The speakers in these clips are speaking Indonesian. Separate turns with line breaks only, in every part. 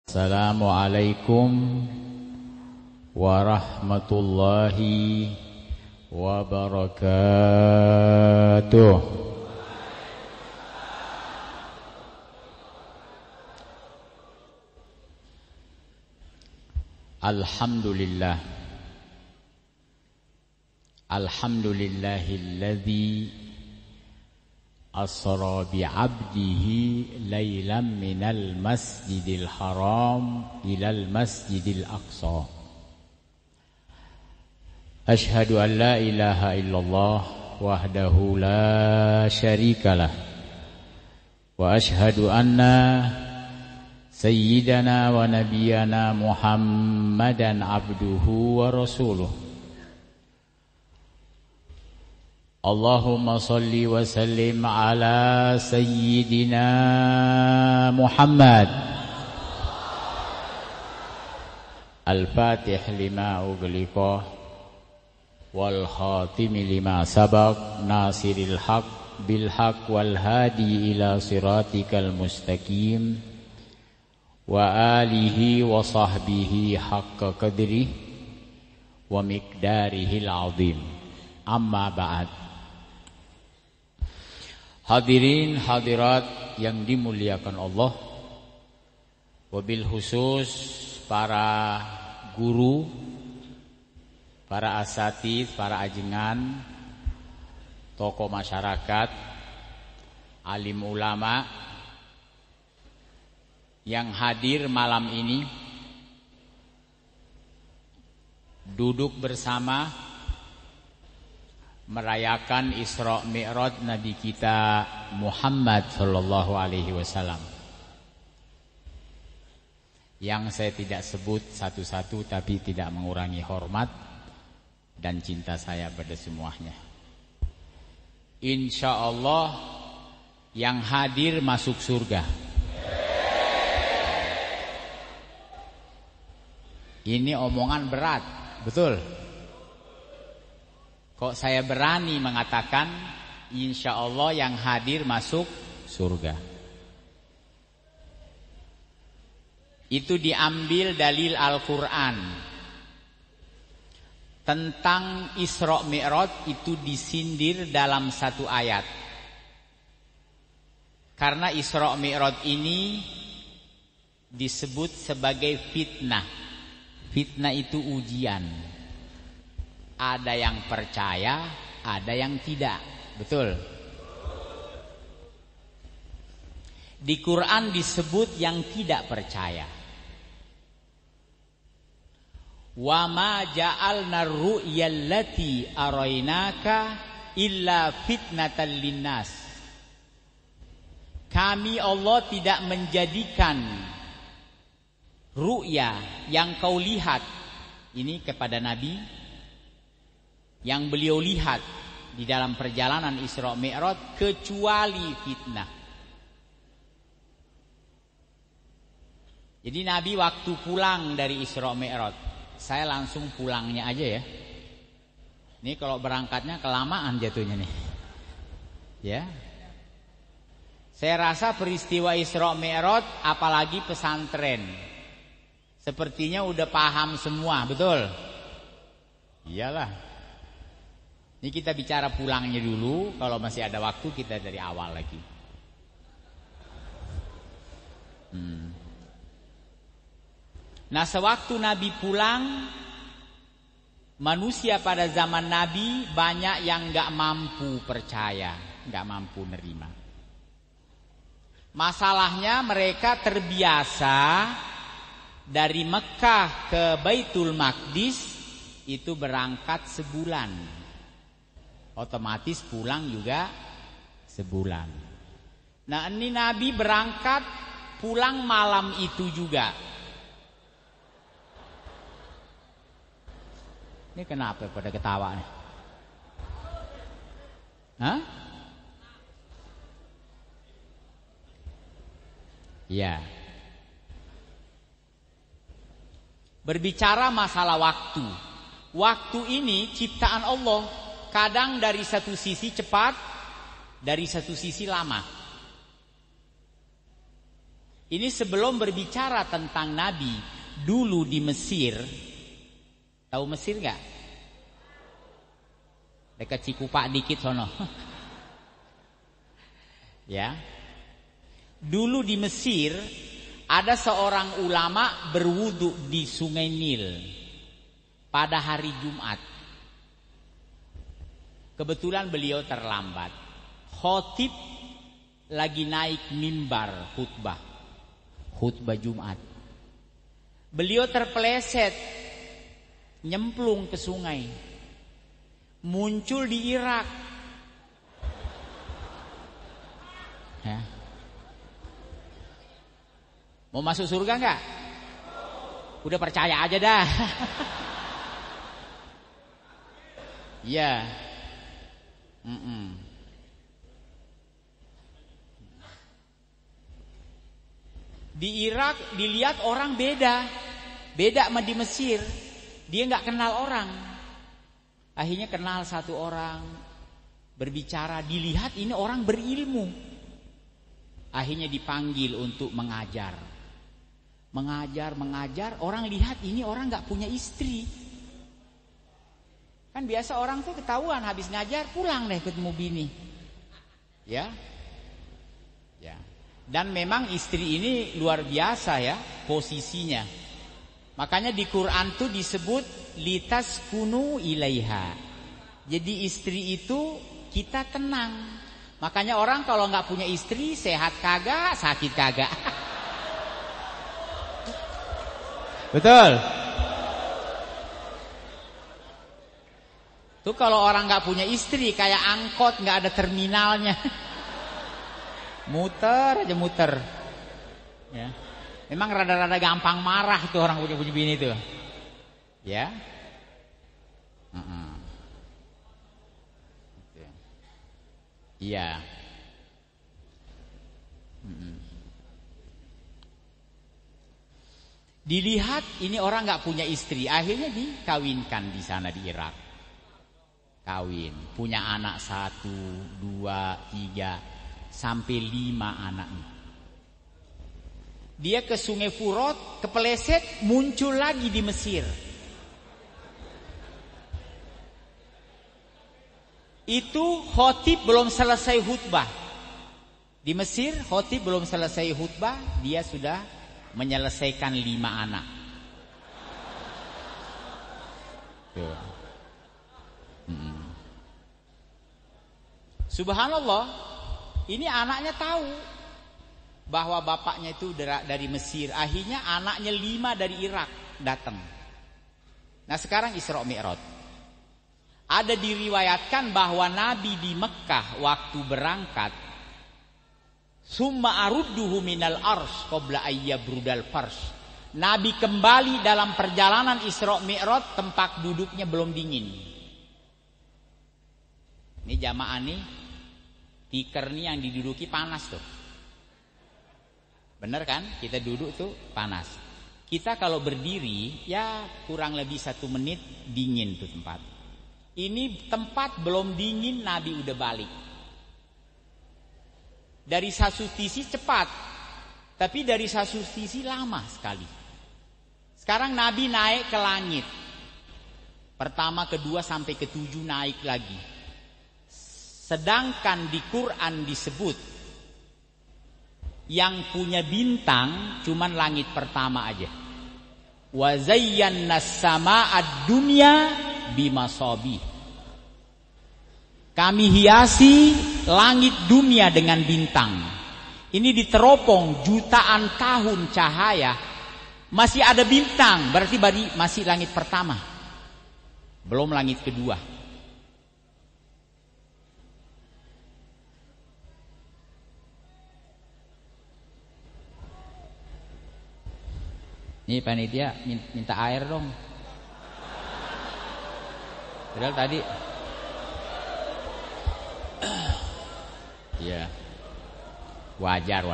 Assalamualaikum warahmatullahi wabarakatuh. Alhamdulillah. Alhamdulillahilladzi asra bi'abdihi laylan minal masjidil haram ilal masjidil aqsa. Ashhadu an la ilaha illallah wahdahu la syarikalah. Wa ashhadu anna sayyidana wa nabiyyana Muhammadan abduhu wa rasuluh. Allahumma salli wa sallim ala sayyidina Muhammad Al-Fatih lima ughliqa wal khatimi lima sabaq nasiril haq bil haq wal hadi ila siratikal mustaqim wa alihi wa sahbihi haqqa qadri wa miqdarihil azim. Amma ba'd. Hadirin hadirat yang dimuliakan Allah, wabil khusus para guru, para asatidz, para ajengan, tokoh masyarakat, alim ulama yang hadir malam ini, duduk bersama merayakan Isra Mi'raj Nabi kita Muhammad sallallahu alaihi wasallam. Yang saya tidak sebut satu-satu tapi tidak mengurangi hormat dan cinta saya pada semuanya. Insyaallah yang hadir masuk surga. Ini omongan berat, betul? Kok saya berani mengatakan insya Allah yang hadir masuk surga? Itu diambil dalil Al-Quran. Tentang Isra Mi'raj itu disindir dalam satu ayat. Karena Isra Mi'raj ini disebut sebagai fitnah. Fitnah itu ujian. Ada yang percaya, ada yang tidak. Betul? Di Quran disebut yang tidak percaya. Wa ma ja'alna ar-ru'yallati araynaka illa fitnatan linnas. Kami Allah tidak menjadikan ru'ya yang kau lihat ini kepada Nabi, yang beliau lihat di dalam perjalanan Isra Mi'raj kecuali fitnah. Jadi Nabi waktu pulang dari Isra Mi'raj, saya langsung pulangnya aja ya. Ini kalau berangkatnya kelamaan jatuhnya nih. Ya. Saya rasa peristiwa Isra Mi'raj apalagi pesantren, sepertinya udah paham semua, betul? Iyalah. Ini kita bicara pulangnya dulu. Kalau masih ada waktu kita dari awal lagi. Nah, sewaktu Nabi pulang, manusia pada zaman Nabi banyak yang gak mampu percaya, gak mampu nerima. Masalahnya mereka terbiasa dari Mekah ke Baitul Maqdis itu berangkat sebulan. Otomatis pulang juga sebulan. Nah, ini Nabi berangkat pulang malam itu juga. Ini kenapa pada ketawa nih? Hah? Ya. Berbicara masalah waktu. Waktu ini ciptaan Allah. Kadang dari satu sisi cepat, dari satu sisi lama. Ini sebelum berbicara tentang Nabi dulu di Mesir. Tahu Mesir nggak? Dekat Cikupa dikit sono. Ya. Dulu di Mesir ada seorang ulama berwudu di Sungai Nil pada hari Jumat. Kebetulan beliau terlambat. Khotib lagi naik mimbar khutbah Jumat. Beliau terpeleset, nyemplung ke sungai, muncul di Irak. Ya. Mau masuk surga enggak? Udah percaya aja dah. Iya. Di Irak dilihat orang beda sama di Mesir. Dia nggak kenal orang. Akhirnya kenal satu orang, berbicara, dilihat ini orang berilmu. Akhirnya dipanggil untuk mengajar. Mengajar, orang lihat ini orang nggak punya istri. Kan biasa orang tuh ketahuan habis ngajar pulang deh ketemu bini. Ya. Dan memang istri ini luar biasa ya posisinya. Makanya di Quran tuh disebut litas kunu ilaiha. Jadi istri itu kita tenang. Makanya orang kalau nggak punya istri sehat kagak, sakit kagak. Betul. Tuh kalau orang nggak punya istri kayak angkot nggak ada terminalnya. Muter aja muter. Ya. Memang rada-rada gampang marah tuh orang punya bini tuh. Ya. Iya. Dilihat ini orang nggak punya istri, akhirnya dikawinkan di sana di Irak. Kawin, punya anak 1, 2, 3 sampai 5 anaknya. Dia ke Sungai Furat, kepeleset, muncul lagi di Mesir. Itu khotib belum selesai khutbah. Di Mesir khotib belum selesai khutbah, dia sudah menyelesaikan 5 anak. Tuh. Subhanallah, ini anaknya tahu bahwa bapaknya itu dari Mesir. Akhirnya anaknya 5 dari Irak datang. Nah sekarang Isra Mi'raj. Ada diriwayatkan bahwa Nabi di Mekah waktu berangkat, summa arudduhu minal ars qabla ayyabrudal fars. Nabi kembali dalam perjalanan Isra Mi'raj, tempat duduknya belum dingin. Ini jamaah nih, tikar nih yang diduduki panas tuh. Bener kan? Kita duduk tuh panas. Kita kalau berdiri ya kurang lebih 1 menit dingin tuh tempat. Ini tempat belum dingin, Nabi udah balik. Dari satu sisi cepat, tapi dari satu sisi lama sekali. Sekarang Nabi naik ke langit. Pertama, kedua, sampai ke-7 naik lagi. Sedangkan di Quran disebut yang punya bintang cuman langit pertama aja. Wa zayyana as-sama'ad dunya bimasabi. Kami hiasi langit dunia dengan bintang. Ini diteropong jutaan tahun cahaya, masih ada bintang, berarti masih langit pertama. Belum langit kedua. Ini panitia minta air dong. Padahal tadi. Ya. Wajar.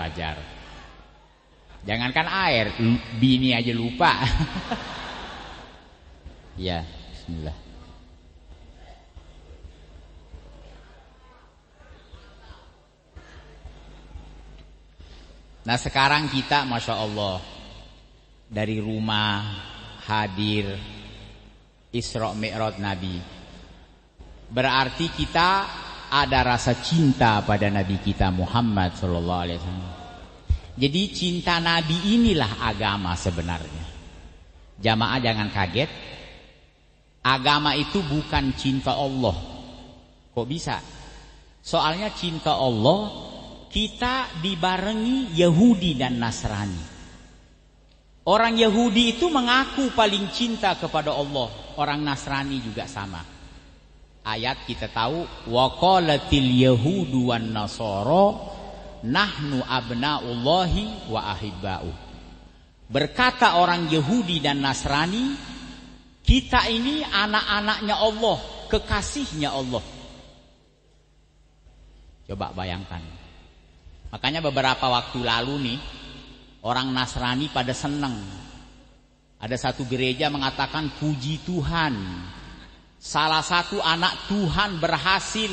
Jangankan air, bini aja lupa. Ya, bismillah. Nah sekarang kita Masya Allah dari rumah hadir Isra Mi'raj Nabi. Berarti kita ada rasa cinta pada Nabi kita Muhammad sallallahu alaihi wasallam. Jadi cinta Nabi inilah agama sebenarnya. Jamaah jangan kaget. Agama itu bukan cinta Allah. Kok bisa? Soalnya cinta Allah kita dibarengi Yahudi dan Nasrani. Orang Yahudi itu mengaku paling cinta kepada Allah. Orang Nasrani juga sama. Ayat kita tahu, wa qalatil yahudu wan nasara nahnu abnaullahi wa ahibba'u. Berkata orang Yahudi dan Nasrani, kita ini anak-anaknya Allah, kekasihnya Allah. Coba bayangkan. Makanya beberapa waktu lalu nih, orang Nasrani pada senang. Ada satu gereja mengatakan puji Tuhan. Salah satu anak Tuhan berhasil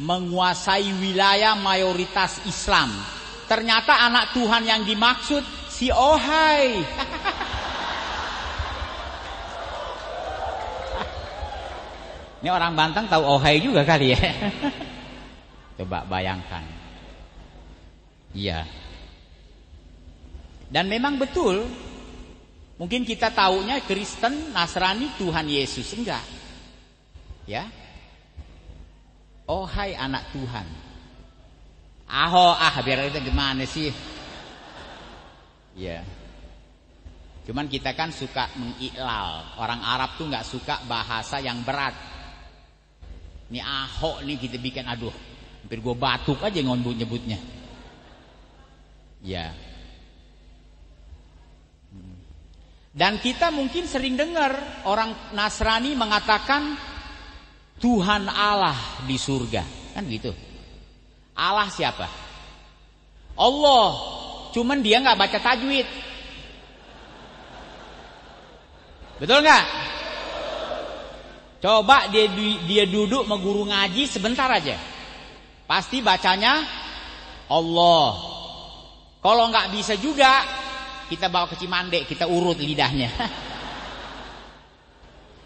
menguasai wilayah mayoritas Islam. Ternyata anak Tuhan yang dimaksud si Ohai. Ini orang Banten tahu Ohai juga kali ya. Coba bayangkan. Iya. Dan memang betul. Mungkin kita taunya Kristen, Nasrani, Tuhan Yesus. Enggak. Ya. Oh hai anak Tuhan. Biar itu gimana sih? Ya. Cuman kita kan suka mengiklal. Orang Arab tuh nggak suka bahasa yang berat. Ini nih kita bikin aduh. Hampir gue batuk aja nyebutnya. Ya. Dan kita mungkin sering dengar orang Nasrani mengatakan Tuhan Allah di surga, kan gitu. Allah siapa? Allah. Cuman dia nggak baca tajwid. Betul nggak? Coba dia duduk sama guru ngaji sebentar aja, pasti bacanya Allah. Kalau nggak bisa juga, kita bawa ke Cimande, kita urut lidahnya.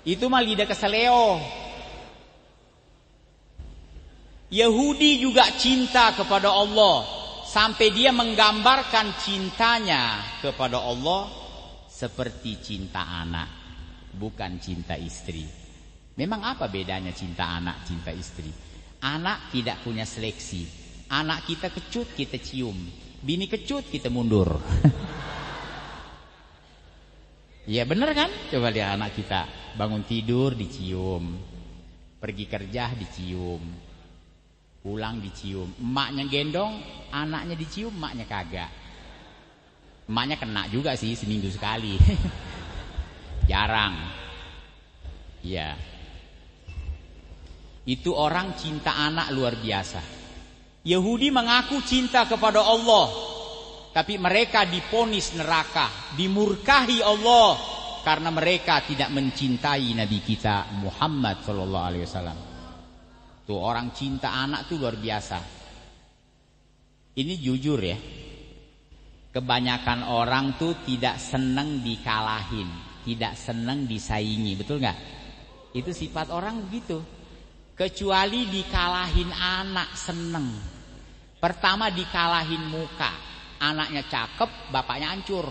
Itu mah lidah keseleo. Yahudi juga cinta kepada Allah sampai dia menggambarkan cintanya kepada Allah seperti cinta anak, bukan cinta istri. Memang apa bedanya cinta anak, cinta istri? Anak tidak punya seleksi. Anak kita kecut, kita cium. Bini kecut, kita mundur. Ya bener kan? Coba lihat anak kita. Bangun tidur dicium, pergi kerja dicium, pulang dicium. Emaknya gendong, anaknya dicium, emaknya kagak. Emaknya kena juga sih seminggu sekali. Jarang. Ya. Itu orang cinta anak luar biasa. Yahudi mengaku cinta kepada Allah, tapi mereka diponis neraka, dimurkahi Allah karena mereka tidak mencintai Nabi kita Muhammad sallallahu alaihi wasallam. Tuh orang cinta anak tuh luar biasa. Ini jujur ya. Kebanyakan orang tuh tidak senang dikalahin, tidak senang disaingi, betul nggak? Itu sifat orang begitu. Kecuali dikalahin anak seneng. Pertama dikalahin muka, anaknya cakep, bapaknya hancur.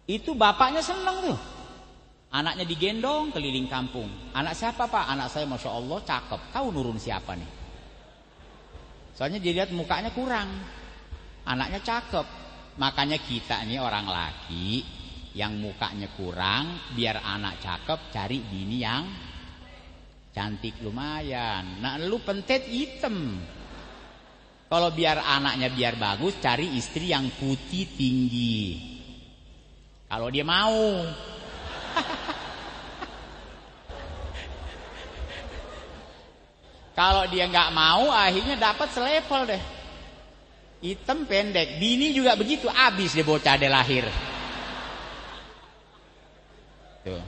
Itu bapaknya seneng tuh. Anaknya digendong keliling kampung. Anak siapa pak? Anak saya Masya Allah cakep. Tahu nurun siapa nih? Soalnya dilihat mukanya kurang. Anaknya cakep. Makanya kita nih orang laki yang mukanya kurang, biar anak cakep cari bini yang cantik lumayan. Nah lu pentet hitam. Kalau biar anaknya biar bagus, cari istri yang putih tinggi. Kalau dia mau. Kalau dia nggak mau, akhirnya dapat selevel deh. Hitam pendek. Bini juga begitu, abis deh bocah deh lahir. Tuh.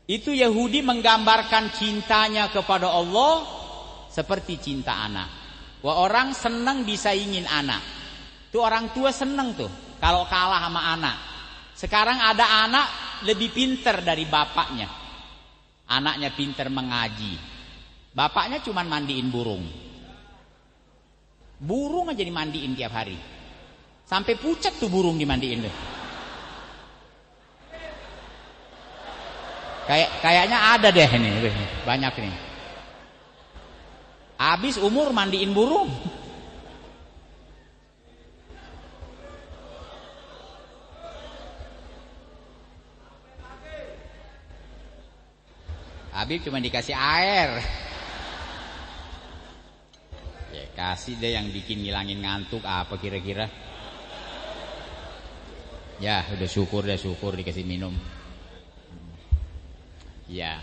Itu Yahudi menggambarkan cintanya kepada Allah seperti cinta anak. Wah, orang senang disaingin anak. Tuh orang tua senang tuh kalau kalah sama anak. Sekarang ada anak lebih pinter dari bapaknya. Anaknya pinter mengaji. Bapaknya cuma mandiin burung. Burung aja dimandiin tiap hari. Sampai pucat tuh burung dimandiin tuh. Kayaknya ada deh nih, banyak nih. Habis umur mandiin burung. Habis cuma dikasih air. Ya, kasih deh yang bikin ngilangin ngantuk apa kira-kira. Ya, udah syukur dikasih minum. Ya.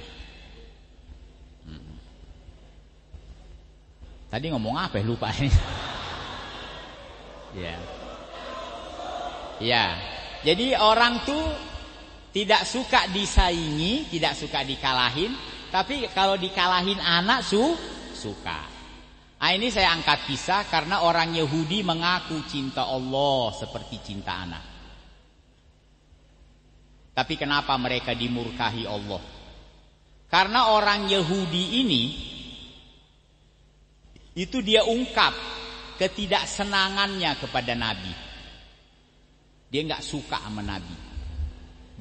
Tadi ngomong apa ya, lupa ini. Ya. Ya. Jadi orang tuh tidak suka disaingi, tidak suka dikalahin, tapi kalau dikalahin anak suka. Nah, ini saya angkat kisah karena orang Yahudi mengaku cinta Allah seperti cinta anak. Tapi kenapa mereka dimurkahi Allah? Karena orang Yahudi ini itu dia ungkap ketidaksenangannya kepada Nabi. Dia nggak suka sama Nabi.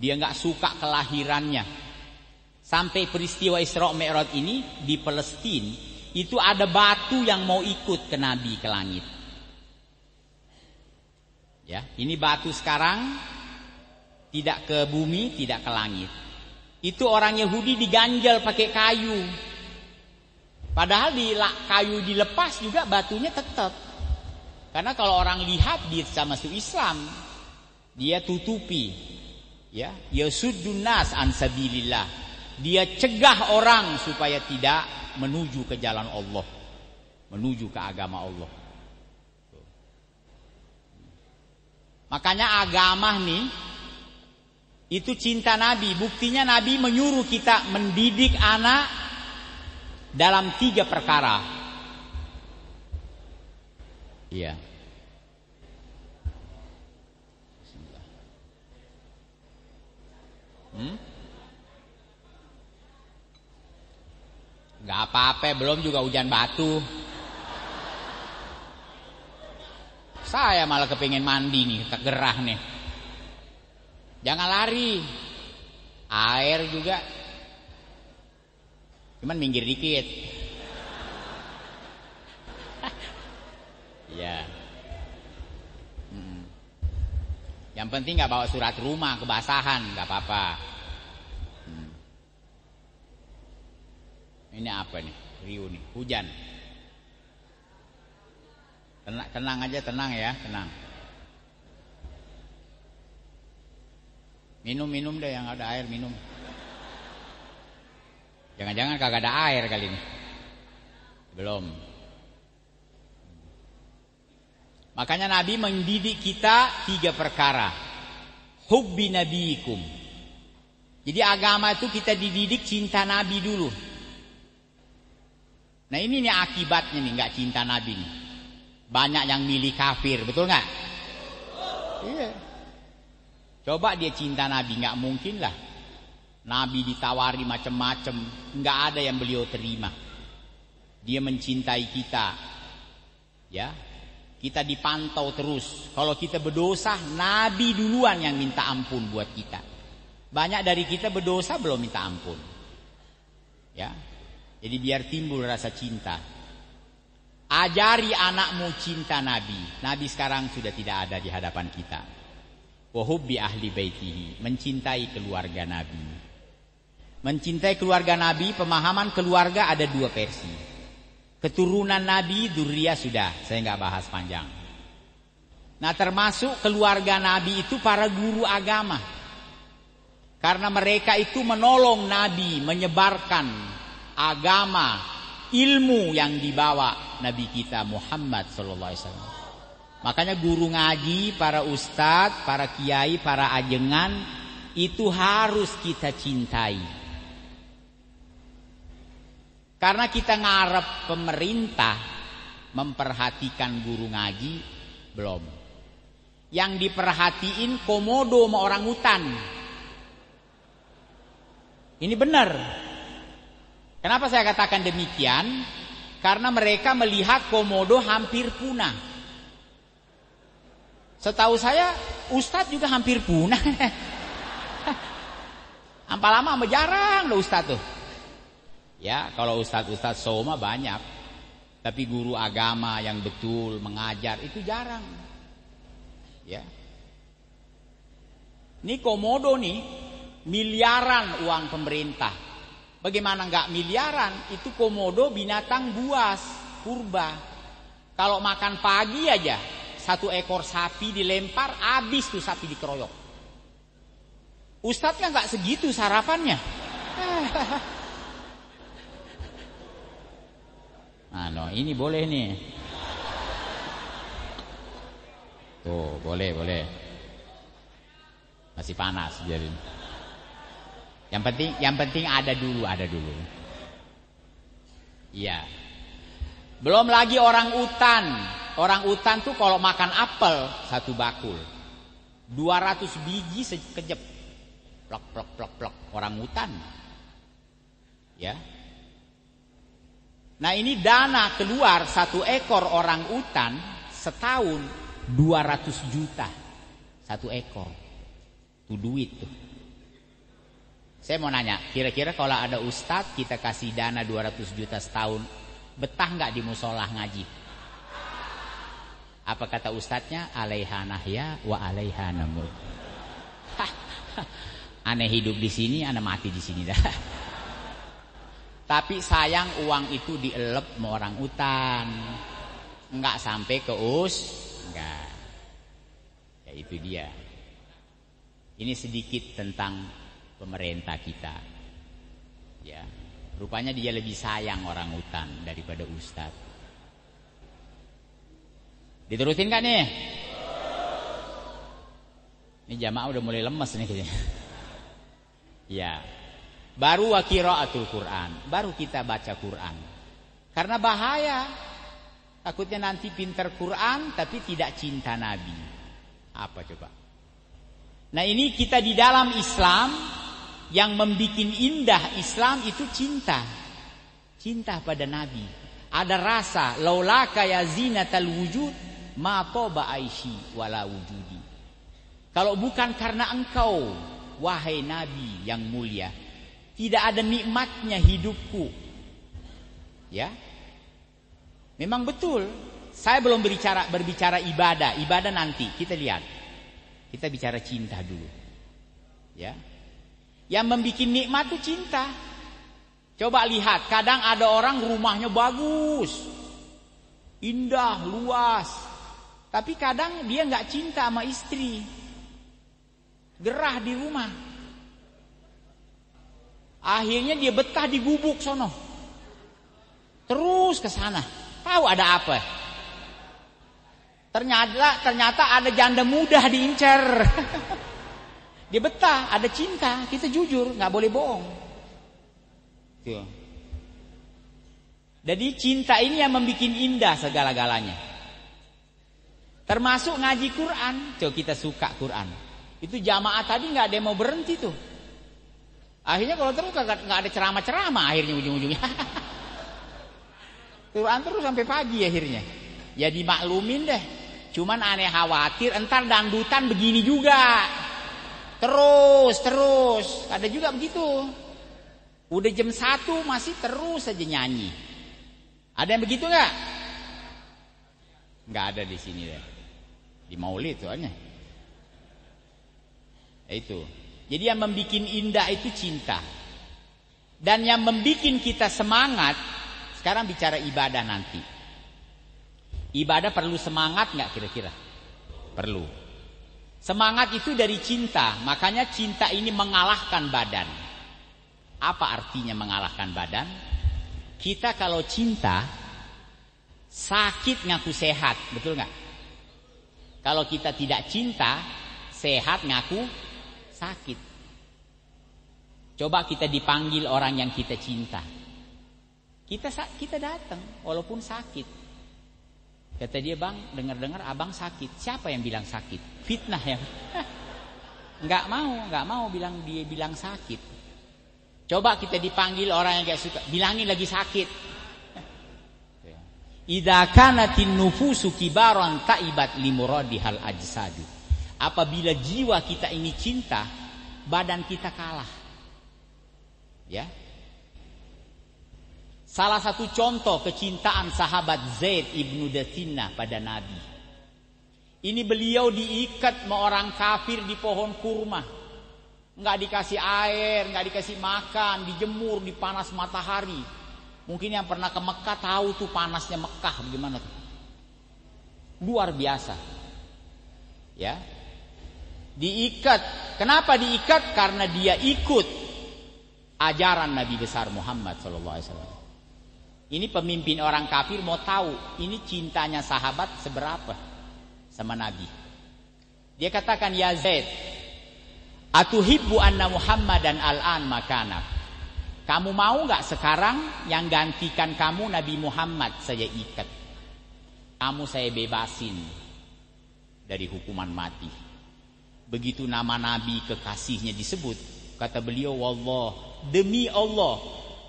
Dia nggak suka kelahirannya. Sampai peristiwa Isra Mi'raj ini di Palestina itu ada batu yang mau ikut ke Nabi ke langit. Ya, ini batu sekarang tidak ke bumi, tidak ke langit. Itu orang Yahudi diganjal pakai kayu. Padahal kayu dilepas juga batunya tetap. Karena kalau orang lihat dia sama Islam, dia tutupi. Ya, yasuddun nas an sabilillah. Dia cegah orang supaya tidak menuju ke jalan Allah, menuju ke agama Allah. Makanya agama nih itu cinta Nabi. Buktinya Nabi menyuruh kita mendidik anak dalam 3 perkara. Iya. Gak apa-apa, belum juga hujan batu. Saya malah kepingin mandi nih, kegerah nih. Jangan lari. Air juga. Cuman minggir dikit. Ya. Yang penting gak bawa surat rumah, kebasahan, gak apa-apa. Ini apa nih? Riuh nih, hujan. Tenang aja, tenang ya, tenang. Minum deh yang ada air, minum. Jangan-jangan kagak ada air kali ini. Belum. Makanya Nabi mendidik kita 3 perkara. Hubbi nabiikum. Jadi agama itu kita dididik cinta Nabi dulu. Nah ini nih akibatnya nih nggak cinta Nabi nih. Banyak yang milih kafir, betul nggak? Iya. Coba dia cinta Nabi, nggak mungkin lah. Nabi ditawari macam-macam, nggak ada yang beliau terima. Dia mencintai kita, ya. Kita dipantau terus. Kalau kita berdosa, Nabi duluan yang minta ampun buat kita. Banyak dari kita berdosa belum minta ampun, ya. Jadi biar timbul rasa cinta. Ajari anakmu cinta Nabi. Nabi sekarang sudah tidak ada di hadapan kita. Wa hubbi ahli baitihi, mencintai keluarga Nabi. Mencintai keluarga Nabi, pemahaman keluarga ada 2 versi. Keturunan Nabi, dzurriyyah sudah, saya nggak bahas panjang. Nah, termasuk keluarga Nabi itu para guru agama. Karena mereka itu menolong Nabi menyebarkan agama, ilmu yang dibawa Nabi kita Muhammad sallallahu alaihi wasallam. Makanya guru ngaji, para ustadz, para kiai, para ajengan itu harus kita cintai. Karena kita ngarep pemerintah memperhatikan guru ngaji belum. Yang diperhatiin komodo sama orang hutan. Ini benar. Kenapa saya katakan demikian? Karena mereka melihat komodo hampir punah. Setahu saya Ustadz juga hampir punah. Ampa lama sama jarang loh Ustadz tuh. Ya, kalau Ustadz soma banyak. Tapi guru agama yang betul mengajar itu jarang. Ya. Ini komodo nih miliaran uang pemerintah. Bagaimana enggak miliaran? Itu komodo binatang buas, purba. Kalau makan pagi aja, 1 ekor sapi dilempar, habis tuh sapi dikeroyok. Ustadznya enggak segitu sarapannya. Nah, ini boleh nih. Tuh, boleh. Masih panas jadi. Yang penting ada dulu. Iya. Belum lagi orang utan. Orang utan tuh kalau makan apel 1 bakul 200 biji sekejap. Plok. Orang utan. Ya. Nah, ini dana keluar 1 ekor orang utan setahun 200 juta 1 ekor. Itu duit tuh. Saya mau nanya, kira-kira kalau ada ustadz kita kasih dana 200 juta setahun, betah nggak di musolah ngaji? Apa kata ustadznya? Alaiha nahya wa alaiha namut. Aneh hidup di sini, aneh mati di sini dah. Tapi sayang uang itu dielep sama orang utan, nggak sampai ke enggak. Ya itu dia. Ini sedikit tentang pemerintah kita. Ya, rupanya dia lebih sayang orang hutan daripada ustadz. Diterusin kan nih? Ini jamaah udah mulai lemes nih kayaknya. Ya. Baru qiraatul Quran, baru kita baca Quran. Karena bahaya. Takutnya nanti pinter Quran tapi tidak cinta Nabi. Apa coba? Nah, ini kita di dalam Islam yang membuat indah Islam itu cinta. Cinta pada Nabi. Ada rasa laulaka ya zinatal wujud ma toba aishi wala wujudi. Kalau bukan karena engkau wahai Nabi yang mulia, tidak ada nikmatnya hidupku. Ya. Memang betul. Saya belum berbicara ibadah. Ibadah nanti kita lihat. Kita bicara cinta dulu. Ya. Yang membuat nikmat itu cinta. Coba lihat, kadang ada orang rumahnya bagus, indah, luas, tapi kadang dia nggak cinta sama istri, gerah di rumah. Akhirnya dia betah di gubuk sono, terus ke sana. Tahu ada apa? Ternyata ada janda muda diincar. Dia betah, ada cinta. Kita jujur, nggak boleh bohong. Tuh. Jadi cinta ini yang membuat indah segala-galanya. Termasuk ngaji Quran. Coba kita suka Quran. Itu jamaah tadi nggak ada yang mau berhenti tuh. Akhirnya kalau terus nggak ada ceramah-ceramah akhirnya ujung-ujungnya. Quran terus sampai pagi akhirnya. Ya dimaklumin deh. Cuman aneh khawatir entar dangdutan begini juga. Terus. Ada juga begitu. Udah jam 1 masih terus saja nyanyi. Ada yang begitu nggak? Nggak ada di sini deh. Di Maulid soalnya. Itu. Jadi yang membuat indah itu cinta. Dan yang membuat kita semangat, sekarang bicara ibadah nanti. Ibadah perlu semangat nggak kira-kira? Perlu. Semangat itu dari cinta, makanya cinta ini mengalahkan badan. Apa artinya mengalahkan badan? Kita kalau cinta, sakit ngaku sehat, betul nggak? Kalau kita tidak cinta, sehat ngaku sakit. Coba kita dipanggil orang yang kita cinta. Kita datang walaupun sakit. Kata dia, "Bang, dengar-dengar abang sakit." Siapa yang bilang sakit? Fitnah ya. Nggak mau bilang dia bilang sakit. Coba kita dipanggil orang yang gak suka, bilangin lagi sakit. Idza kanatin nufusu kibaran taibat limuradihal ajsadu. Apabila jiwa kita ini cinta, badan kita kalah. Ya. Salah satu contoh kecintaan sahabat Zaid ibnu Dathinnah pada Nabi. Ini beliau diikat sama orang kafir di pohon kurma. Nggak dikasih air, nggak dikasih makan, dijemur di panas matahari. Mungkin yang pernah ke Mekah tahu tuh panasnya Mekah bagaimana tuh. Luar biasa. Ya. Diikat. Kenapa diikat? Karena dia ikut ajaran Nabi besar Muhammad SAW. Ini pemimpin orang kafir mau tahu ini cintanya sahabat seberapa sama Nabi. Dia katakan, "Ya Zaid, atuhibbu anna Muhammadan al'an makanak." Kamu mau nggak sekarang yang gantikan kamu Nabi Muhammad saya ikat, kamu saya bebasin dari hukuman mati. Begitu nama Nabi kekasihnya disebut, kata beliau, "Wallah, demi Allah,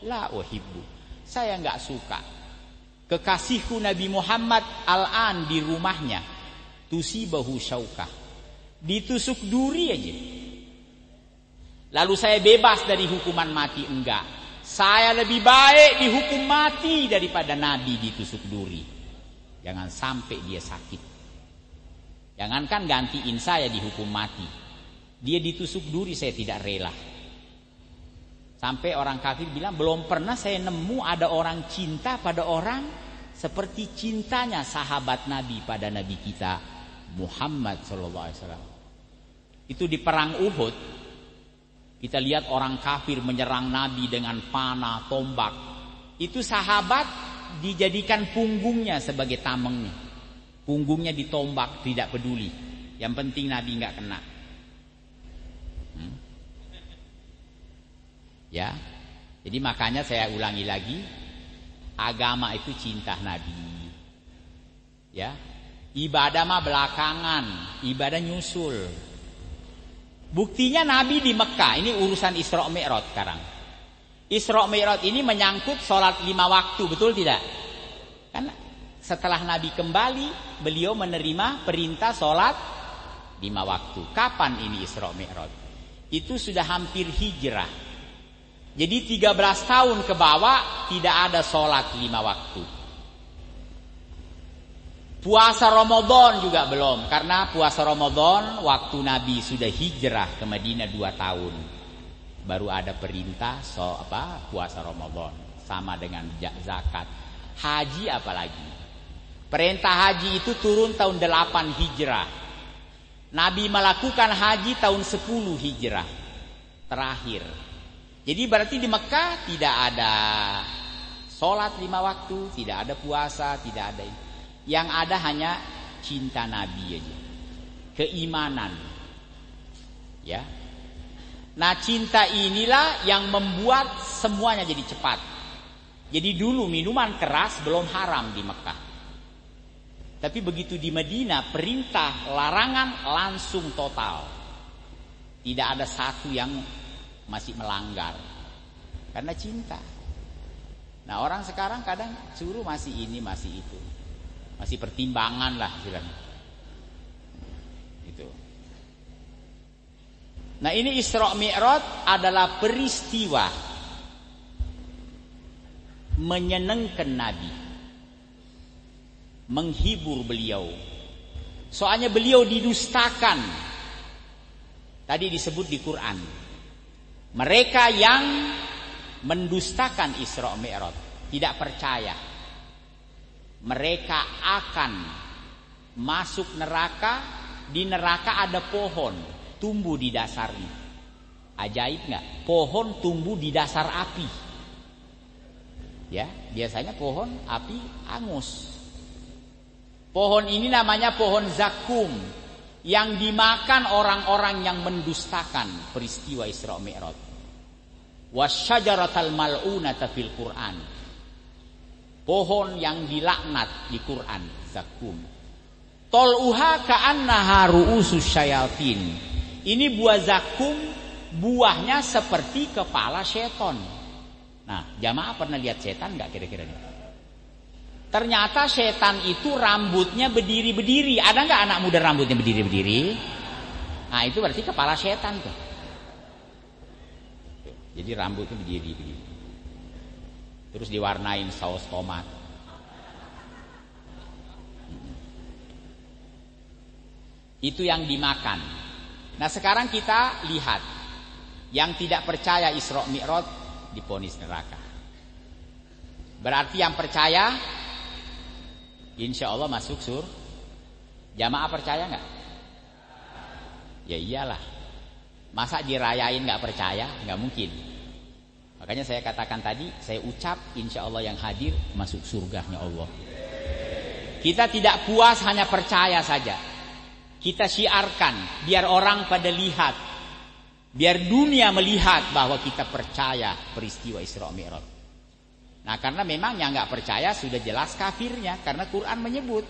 la uhibbu." Saya nggak suka. Kekasihku Nabi Muhammad al-an di rumahnya tusibahu syaukah, ditusuk duri aja. Lalu saya bebas dari hukuman mati. Enggak. Saya lebih baik dihukum mati daripada Nabi ditusuk duri. Jangan sampai dia sakit. Jangankan gantiin saya dihukum mati, dia ditusuk duri saya tidak rela. Sampai orang kafir bilang, belum pernah saya nemu ada orang cinta pada orang seperti cintanya sahabat Nabi pada Nabi kita Muhammad SAW. Itu di perang Uhud, kita lihat orang kafir menyerang Nabi dengan panah, tombak. Itu sahabat dijadikan punggungnya sebagai tamengnya. Punggungnya ditombak, tidak peduli. Yang penting Nabi nggak kena. Ya, jadi makanya saya ulangi lagi, agama itu cinta Nabi. Ya, ibadah mah belakangan, ibadah nyusul. Buktinya Nabi di Mekah, ini urusan Isra Mi'raj sekarang. Isra Mi'raj ini menyangkut sholat 5 waktu, betul tidak? Kan setelah Nabi kembali, beliau menerima perintah sholat 5 waktu. Kapan ini Isra Mi'raj? Itu sudah hampir hijrah. Jadi 13 tahun ke bawah tidak ada sholat 5 waktu. Puasa Ramadan juga belum, karena puasa Ramadan waktu Nabi sudah hijrah ke Madinah 2 tahun. Baru ada perintah puasa Ramadan, sama dengan zakat. Haji apalagi. Perintah haji itu turun tahun 8 hijrah. Nabi melakukan haji tahun 10 hijrah terakhir. Jadi berarti di Mekah tidak ada sholat 5 waktu, tidak ada puasa, tidak ada. Yang ada hanya cinta Nabi aja, keimanan. Ya. Nah, cinta inilah yang membuat semuanya jadi cepat. Jadi dulu minuman keras belum haram di Mekah. Tapi begitu di Madinah, perintah larangan langsung total. Tidak ada satu yang masih melanggar karena cinta. Nah, orang sekarang kadang suruh masih ini masih itu, masih pertimbangan lah bilangnya. Itu. Nah, ini Isra Mi'raj adalah peristiwa menyenangkan Nabi, menghibur beliau. Soalnya beliau didustakan. Tadi disebut di Quran. Mereka yang mendustakan Isra Mi'raj, tidak percaya, mereka akan masuk neraka. Di neraka ada pohon tumbuh di dasarnya. Ajaib nggak? Pohon tumbuh di dasar api. Ya, biasanya pohon api angus. Pohon ini namanya pohon zakum, yang dimakan orang-orang yang mendustakan peristiwa Isra Mi'raj. Wasyajaratal mal'unata fil Quran. Pohon yang dilaknat di Quran, zakum. Tol'uha ka'annaha ru'usus syayatin. Ini buah zakum, buahnya seperti kepala setan. Nah, jamaah pernah lihat setan enggak kira-kira nih? Ternyata setan itu rambutnya berdiri-berdiri. Ada enggak anak muda rambutnya berdiri-berdiri? Nah, itu berarti kepala setan tuh. Jadi rambutnya berdiri-berdiri. Terus diwarnain saus tomat. Itu yang dimakan. Nah, sekarang kita lihat yang tidak percaya Isra Mi'raj divonis neraka. Berarti yang percaya insya Allah masuk surga. Jamaah percaya nggak? Ya iyalah. Masa dirayain nggak percaya? Nggak mungkin. Makanya saya katakan tadi, saya ucap insya Allah yang hadir masuk surganya Allah. Kita tidak puas hanya percaya saja. Kita syiarkan biar orang pada lihat, biar dunia melihat bahwa kita percaya peristiwa Isra Mi'raj. Nah, karena memang yang nggak percaya sudah jelas kafirnya, karena Quran menyebut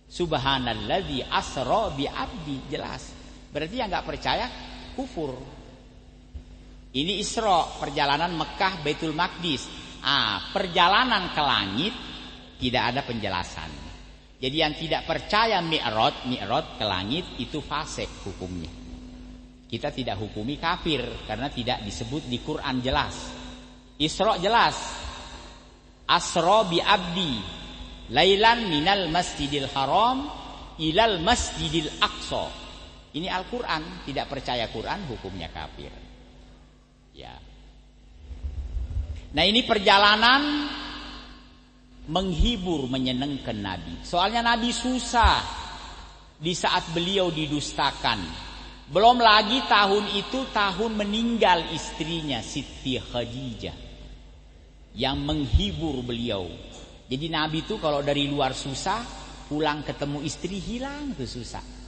Subhanalladzi asra bi abdi, jelas. Berarti yang nggak percaya kufur. Ini Isra, perjalanan Mekah Baitul Maqdis. Perjalanan ke langit tidak ada penjelasan. Jadi yang tidak percaya Mi'raj ke langit itu fasik hukumnya. Kita tidak hukumi kafir karena tidak disebut di Quran jelas. Isra jelas. Asra bi abdi lailan minal masjidil haram ilal masjidil aqsa. Ini Al-Quran, tidak percaya Quran hukumnya kafir. Ya. Nah, ini perjalanan menghibur, menyenangkan Nabi. Soalnya Nabi susah di saat beliau didustakan. Belum lagi tahun itu tahun meninggal istrinya Siti Khadijah yang menghibur beliau. Jadi Nabi itu kalau dari luar susah, pulang ketemu istri hilang tuh susah.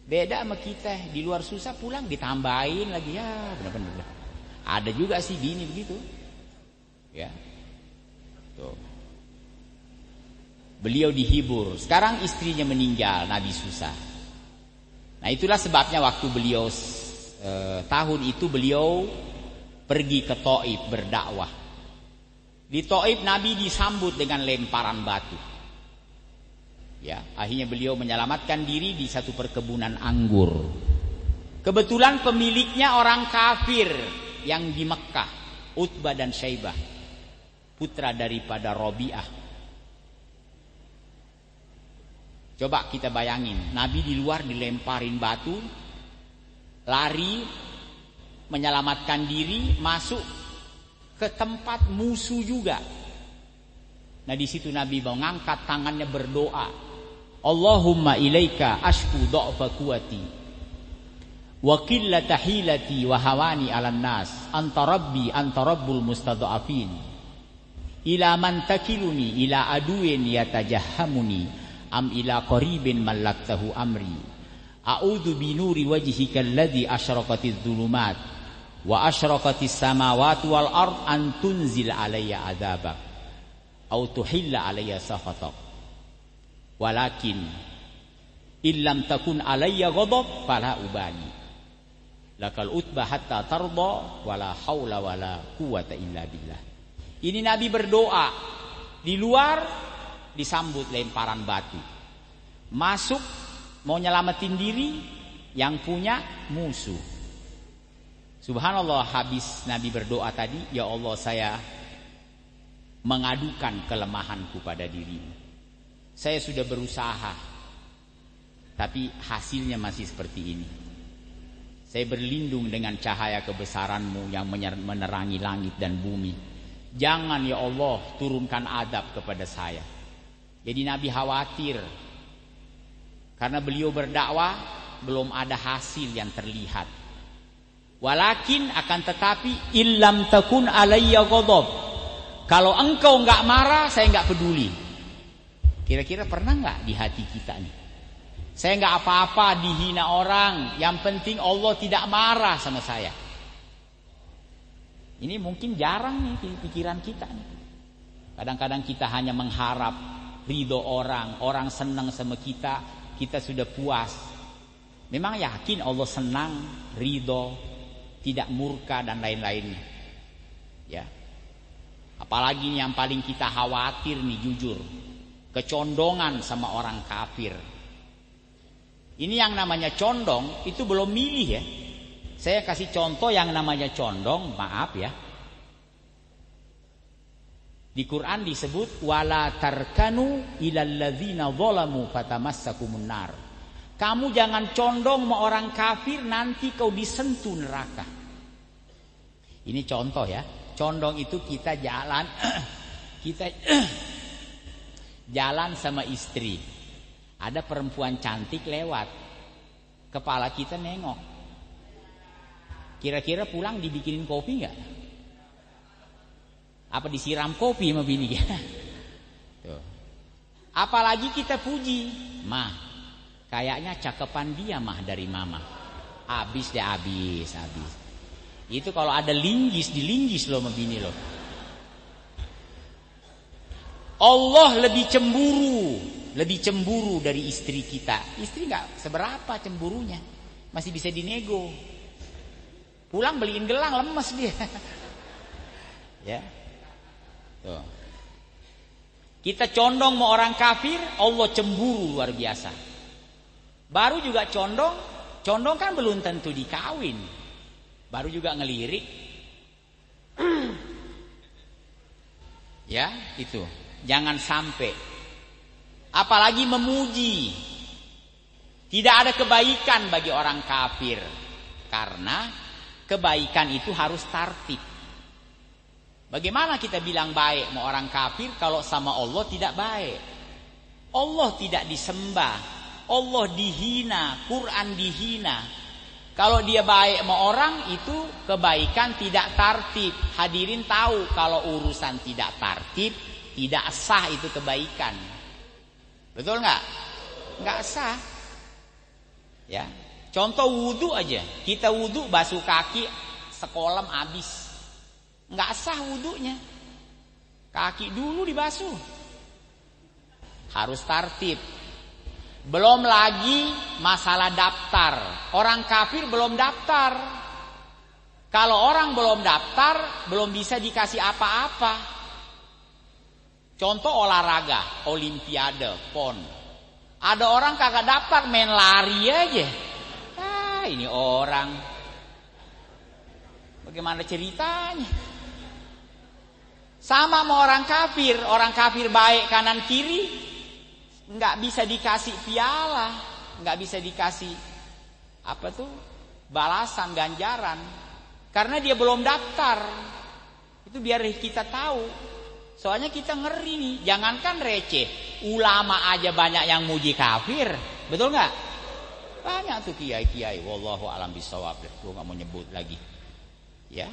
Beda sama kita, di luar susah pulang ditambahin lagi, ya benar-benar. Ada juga sih bini begitu. Ya. Tuh. Beliau dihibur. Sekarang istrinya meninggal, Nabi susah. Nah, itulah sebabnya waktu beliau tahun itu beliau pergi ke Thaif berdakwah. Di Thaif Nabi disambut dengan lemparan batu. Ya, akhirnya beliau menyelamatkan diri di satu perkebunan anggur. Kebetulan pemiliknya orang kafir yang di Mekah, Utbah dan Syaibah, putra daripada Rabi'ah. Coba kita bayangin, Nabi di luar dilemparin batu, lari, menyelamatkan diri, masuk ke tempat musuh juga. Nah, di situ Nabi mau ngangkat tangannya berdoa, Allahumma ilaika ashku dha'fa quwati wa qillata hilati wa hawani 'alan nas anta rabbi anta rabbul mustadha'afin ila man takiluni ila aduwin yatajahhamuni am ila qaribin mallaktahu amri a'udzu bi nuri wajhika alladhi asyraqatiz dhulumat wa asyraqatis samawati wal ard an tunzil alayya adzabak au tuhilla alayya sakhatak walakin illam takun alayya ghadab fala ubani lakal utbah hatta tarda wala haula wala quwata illa billah. Ini Nabi berdoa, di luar disambut lemparan batu, masuk mau nyelamatin diri, yang punya musuh. Subhanallah, habis Nabi berdoa tadi, ya Allah saya mengadukan kelemahanku pada dirimu. Saya sudah berusaha, tapi hasilnya masih seperti ini. Saya berlindung dengan cahaya kebesaranmu yang menerangi langit dan bumi. Jangan ya Allah turunkan adab kepada saya. Jadi Nabi khawatir, karena beliau berdakwah belum ada hasil yang terlihat. Walakin akan tetapi illam takun alayya ghadab. Kalau engkau enggak marah, saya enggak peduli. Kira-kira pernah enggak di hati kita nih? Saya enggak apa-apa dihina orang, yang penting Allah tidak marah sama saya. Ini mungkin jarang nih di pikiran kita nih. Kadang-kadang kita hanya mengharap ridho orang, orang senang sama kita, kita sudah puas. Memang yakin Allah senang, ridho, tidak murka dan lain-lainnya. Ya. Apalagi yang paling kita khawatir nih jujur, kecondongan sama orang kafir. Ini yang namanya condong itu belum milih ya. Saya kasih contoh yang namanya condong, maaf ya. Di Quran disebut wala tarkanu ilal ladzina zalamu fatamassakumun nar. Kamu jangan condong sama orang kafir, nanti kau disentuh neraka. Ini contoh ya. Condong itu kita jalan kita jalan sama istri. Ada perempuan cantik lewat. Kepala kita nengok. Kira-kira pulang dibikinin kopi enggak? Apa disiram kopi sama bini ya? Tuh. Apalagi kita puji, mah, kayaknya cakepan dia mah dari mama. Habis deh, habis. Itu kalau ada linggis, dilinggis loh sama bini loh. Allah lebih cemburu dari istri kita. Istri nggak seberapa cemburunya, masih bisa dinego. Pulang beliin gelang lemes dia. Ya. Tuh. Kita condong sama orang kafir, Allah cemburu luar biasa. Baru juga condong kan belum tentu dikawin. Baru juga ngelirik. Ya, itu. Jangan sampai. Apalagi memuji. Tidak ada kebaikan bagi orang kafir. Karena kebaikan itu harus tartib. Bagaimana kita bilang baik sama orang kafir kalau sama Allah tidak baik? Allah tidak disembah, Allah dihina, Quran dihina. Kalau dia baik sama orang itu kebaikan tidak tartib. Hadirin tahu kalau urusan tidak tartib, tidak sah itu kebaikan. Betul nggak? Nggak sah. Ya. Contoh wudu aja. Kita wudu basuh kaki sekolam habis. Nggak sah wudunya. Kaki dulu dibasuh. Harus tartib. Belum lagi masalah daftar. Orang kafir belum daftar. Kalau orang belum daftar, belum bisa dikasih apa-apa. Contoh olahraga, olimpiade, pon. Ada orang kagak daftar, main lari aja. Ini orang. Bagaimana ceritanya? Sama orang kafir baik kanan kiri, nggak bisa dikasih piala, nggak bisa dikasih balasan ganjaran, karena dia belum daftar. Itu biar kita tahu. Soalnya kita ngeri nih, jangankan receh, ulama aja banyak yang muji kafir, betul nggak? Banyak tuh kiai-kiai, wallahu alam bisawab. Gue nggak mau nyebut lagi, ya.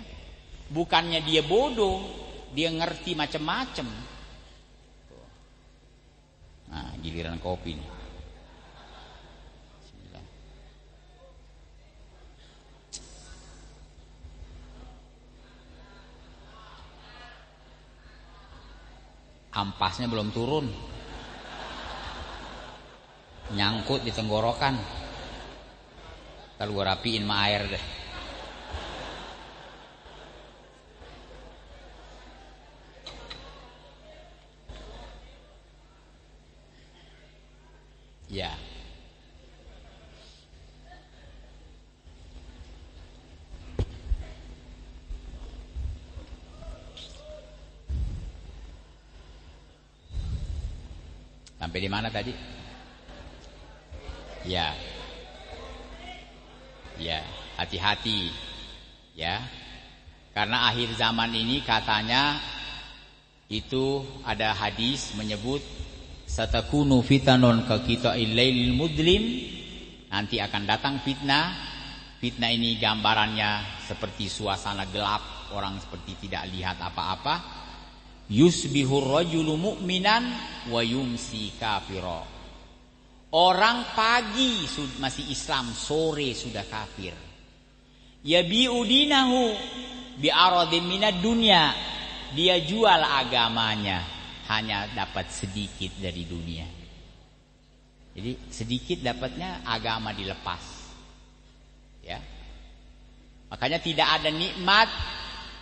Bukannya dia bodoh. Dia ngerti macam-macam. Nah, giliran kopi nih. Bismillah. Ampasnya belum turun. Nyangkut di tenggorokan. Ntar gua rapiin sama air deh. Ya. Sampai di mana tadi? Ya. Ya, hati-hati. Ya. Karena akhir zaman ini katanya itu ada hadis menyebut satakunu fitanun ka qita'il lailil mudlim, nanti akan datang fitnah. Fitnah ini gambarannya seperti suasana gelap, orang seperti tidak lihat apa-apa. Yusbihur rajulu mu'minan wa yumsi kafira. Orang pagi masih Islam, sore sudah kafir. Yabi'u dinahu bi'aradin minad dunya. dia jual agamanya, hanya dapat sedikit dari dunia. Jadi sedikit dapatnya, agama dilepas. Ya. Makanya tidak ada nikmat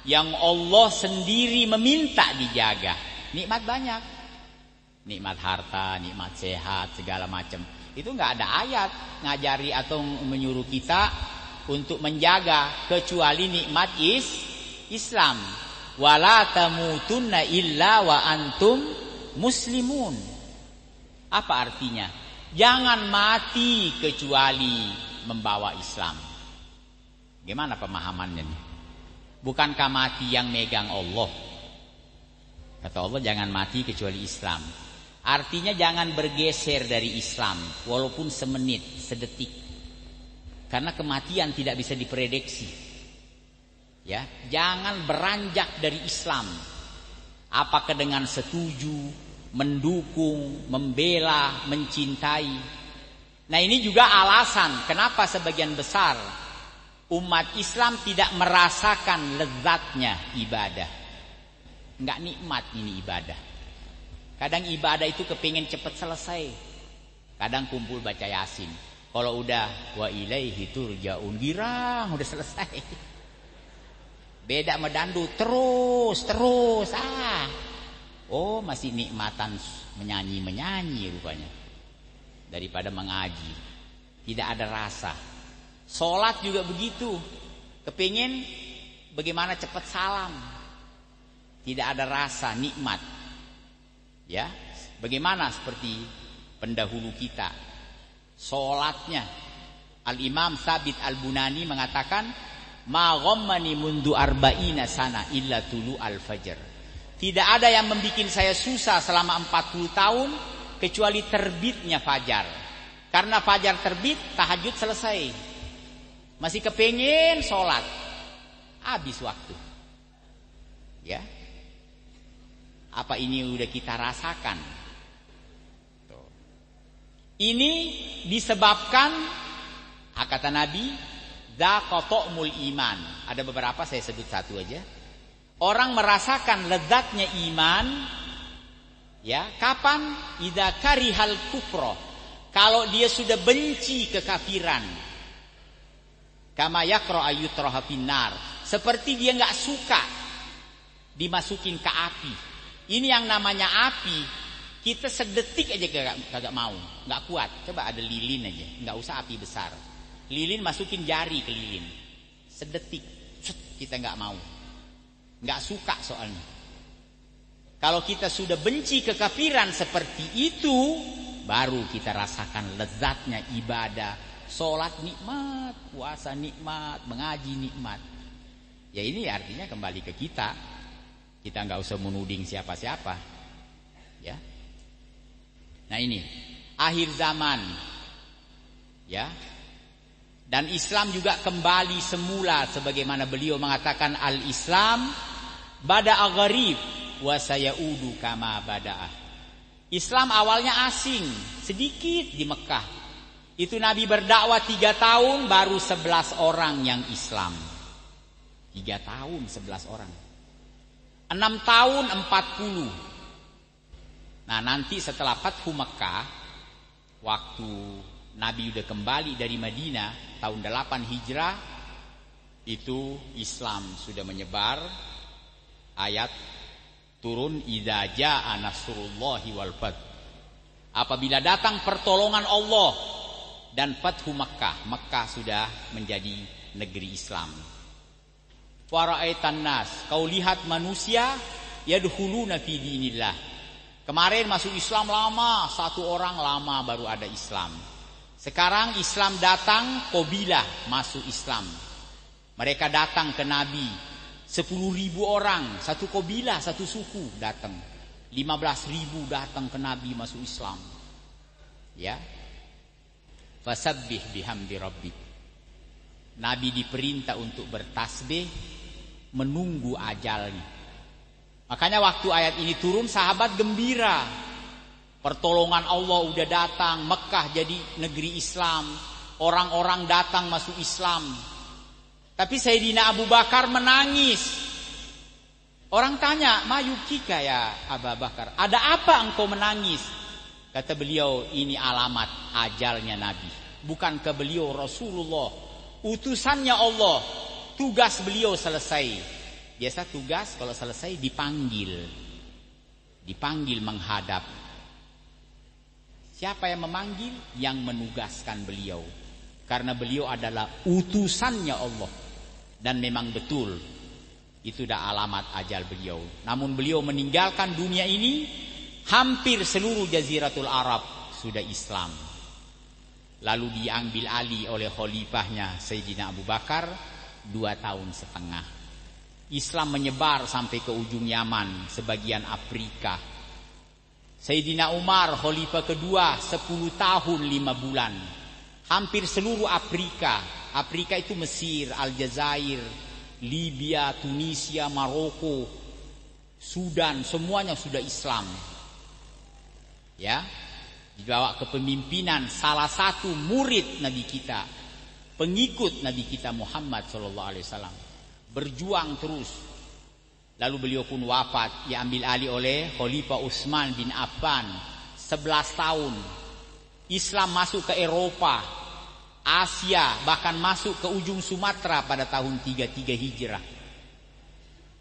yang Allah sendiri meminta dijaga. Nikmat banyak. Nikmat harta, nikmat sehat, segala macam. Itu enggak ada ayat ngajari atau menyuruh kita untuk menjaga kecuali nikmat Islam. Wala tamutunna illa wa antum muslimun. Apa artinya? Jangan mati kecuali membawa Islam. Gimana pemahamannya nih? Bukankah mati yang megang Allah? Kata Allah jangan mati kecuali Islam. Artinya jangan bergeser dari Islam walaupun semenit, sedetik. Karena kematian tidak bisa diprediksi. Ya, jangan beranjak dari Islam. Apakah dengan setuju, mendukung, membela, mencintai. Nah, ini juga alasan kenapa sebagian besar umat Islam tidak merasakan lezatnya ibadah. Enggak nikmat ini ibadah. Kadang ibadah itu kepingin cepat selesai. Kadang kumpul baca Yasin. Kalau udah wa ilaihi turja'un, girang udah selesai. Beda sama dangdut, terus. Oh, masih nikmatan menyanyi rupanya. Daripada mengaji. Tidak ada rasa. Sholat juga begitu. Kepingin bagaimana cepat salam. Tidak ada rasa nikmat. Ya, bagaimana seperti pendahulu kita. Sholatnya. Al-Imam Thabit Al-Bunani mengatakan, ma ghammani mundu arba'ina sana illa tulu al-fajr. Tidak ada yang membuat saya susah selama 40 tahun kecuali terbitnya fajar. Karena fajar terbit, tahajud selesai. Masih kepingin sholat, habis waktu. Ya. Apa ini udah kita rasakan? Tuh. Ini disebabkan, kata Nabi, dzaqatul iman. Ada beberapa, saya sebut satu aja. Orang merasakan lezatnya iman, ya, kapan? Idza karihal kufra. Kalau dia sudah benci kekafiran. Kama yakra ayyutraha finnar. Seperti dia enggak suka dimasukin ke api. Ini yang namanya api. Kita sedetik aja kagak mau, enggak kuat. Coba ada lilin aja, enggak usah api besar. Lilin masukin jari ke lilin. Sedetik, kita enggak mau. Enggak suka soalnya. Kalau kita sudah benci kekafiran seperti itu, baru kita rasakan lezatnya ibadah. Sholat nikmat, puasa nikmat, mengaji nikmat. Ya ini artinya kembali ke kita. Kita enggak usah menuding siapa-siapa. Ya. Nah ini, akhir zaman. Ya. Dan Islam juga kembali semula sebagaimana beliau mengatakan al-Islam bada'a gharib wa sayaudu kama bada'ah. Islam awalnya asing, sedikit di Mekah. Itu Nabi berdakwah 3 tahun baru 11 orang yang Islam. 3 tahun 11 orang. 6 tahun 40. Nah, nanti setelah Fathu Mekah, waktu Nabi udah kembali dari Madinah tahun 8 Hijrah, itu Islam sudah menyebar. Ayat turun, idza jaa nasrullahi wal fath. Apabila datang pertolongan Allah dan Fathu Mekah, Mekah sudah menjadi negeri Islam. Wara'aitan nas, kau lihat manusia yadkhuluna fi dinillah. Kemarin masuk Islam lama, 1 orang lama baru ada Islam. Sekarang Islam datang, qabilah masuk Islam. Mereka datang ke Nabi 10.000 orang, 1 qabilah, 1 suku datang. 15.000 datang ke Nabi masuk Islam. Ya. Fasabbih bihamdi rabbik. Nabi diperintah untuk bertasbih, menunggu ajalnya. Makanya waktu ayat ini turun, sahabat gembira. Pertolongan Allah udah datang, Mekah jadi negeri Islam, orang-orang datang masuk Islam. Tapi Sayyidina Abu Bakar menangis. Orang tanya, "Mayukika ya Abu Bakar? Ada apa engkau menangis?" Kata beliau, "Ini alamat ajalnya Nabi. Bukankah beliau Rasulullah, utusannya Allah, tugas beliau selesai." Biasa tugas kalau selesai dipanggil menghadap. Siapa yang memanggil? Yang menugaskan beliau. Karena beliau adalah utusannya Allah. Dan memang betul, itu dah alamat ajal beliau. Namun beliau meninggalkan dunia ini, hampir seluruh Jaziratul Arab sudah Islam. Lalu diambil alih oleh khalifahnya Sayyidina Abu Bakar 2 tahun setengah. Islam menyebar sampai ke ujung Yaman, sebagian Afrika. Sayyidina Umar khalifah kedua 10 tahun 5 bulan. Hampir seluruh Afrika. Afrika itu Mesir, Aljazair, Libya, Tunisia, Maroko, Sudan, semuanya sudah Islam. Ya, dibawa kepemimpinan salah satu murid Nabi kita, pengikut Nabi kita Muhammad SAW, berjuang terus. Lalu beliau pun wafat, diambil alih oleh Khalifah Utsman bin Affan 11 tahun. Islam masuk ke Eropa, Asia, bahkan masuk ke ujung Sumatera pada tahun 33 Hijrah.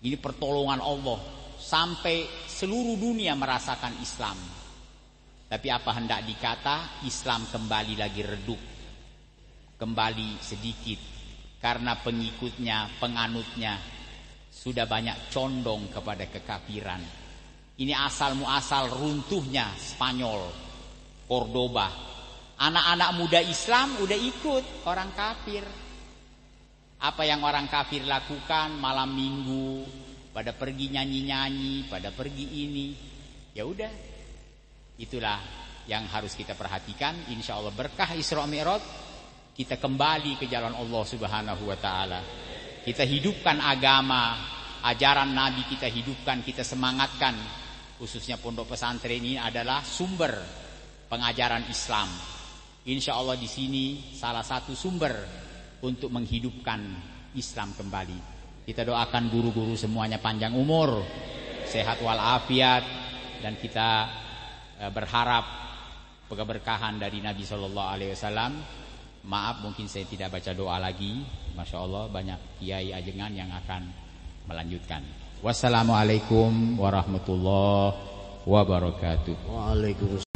Ini pertolongan Allah, sampai seluruh dunia merasakan Islam. Tapi apa hendak dikata, Islam kembali lagi redup, kembali sedikit, karena pengikutnya, penganutnya sudah banyak condong kepada kekafiran. Ini asal muasal runtuhnya Spanyol, Cordoba. Anak-anak muda Islam udah ikut orang kafir. Apa yang orang kafir lakukan malam minggu, pada pergi nyanyi-nyanyi, pada pergi ini, ya udah. Itulah yang harus kita perhatikan. Insya Allah berkah Isra Mi'raj, kita kembali ke jalan Allah Subhanahu wa ta'ala. Kita hidupkan agama, ajaran Nabi kita hidupkan, kita semangatkan. Khususnya pondok pesantren ini adalah sumber pengajaran Islam. Insya Allah di sini salah satu sumber untuk menghidupkan Islam kembali. Kita doakan guru-guru semuanya panjang umur, sehat walafiat, dan kita berharap keberkahan dari Nabi SAW. Maaf mungkin saya tidak baca doa lagi. Masya Allah banyak kiai ajengan yang akan melanjutkan. Wassalamualaikum warahmatullahi wabarakatuh.
Waalaikumsalam.